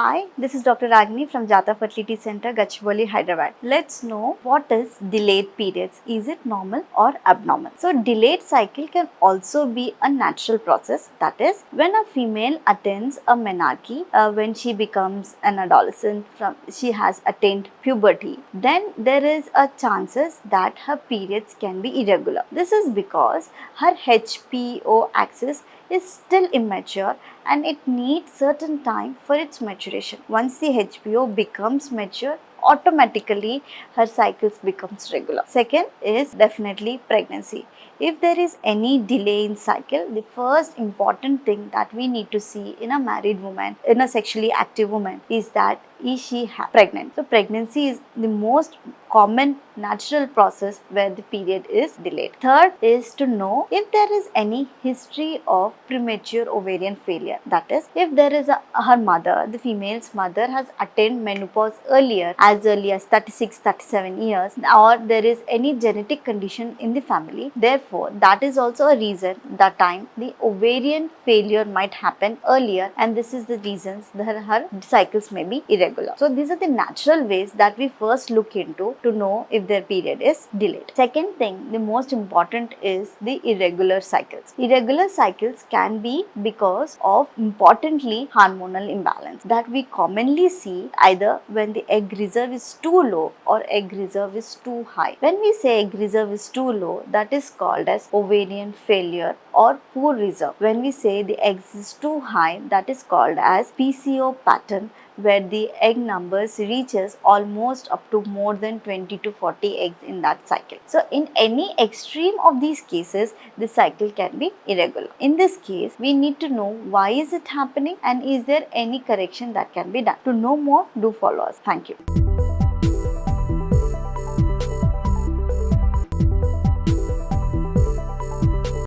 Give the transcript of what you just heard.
Hi, this is Dr. Ragini from Jata Fertility Center, Gachibowli, Hyderabad. Let's know what is delayed periods. Is it normal or abnormal? So, delayed cycle can also be a natural process. That is, when a female attains a menarche, when she becomes an adolescent, she has attained puberty, then there is a chances that her periods can be irregular. This is because her HPO axis is still immature and it needs certain time for its maturation. Once the HPO becomes mature, automatically her cycles becomes regular. Second is definitely pregnancy. If there is any delay in cycle, the first important thing that we need to see in a married woman, in a sexually active woman, is that is she pregnant. So pregnancy is the most common natural process where the period is delayed. Third is to know if there is any history of premature ovarian failure. That is, if there is her mother, the female's mother has attained menopause earlier, as early as 36-37 years, or there is any genetic condition in the family. Therefore, that is also a reason that time the ovarian failure might happen earlier, and this is the reasons that her cycles may be irregular. So these are the natural ways that we first look into to know if their period is delayed. Second thing, the most important is the irregular cycles. Irregular cycles can be because of importantly hormonal imbalance that we commonly see either when the egg reserve is too low or egg reserve is too high. When we say egg reserve is too low, that is called as ovarian failure or poor reserve. When we say the eggs is too high, that is called as PCO pattern, where the egg numbers reaches almost up to more than 20 to 40 eggs in that cycle. So in any extreme of these cases, the cycle can be irregular. In this case, we need to know why is it happening and is there any correction that can be done. To know more, do follow us. Thank you.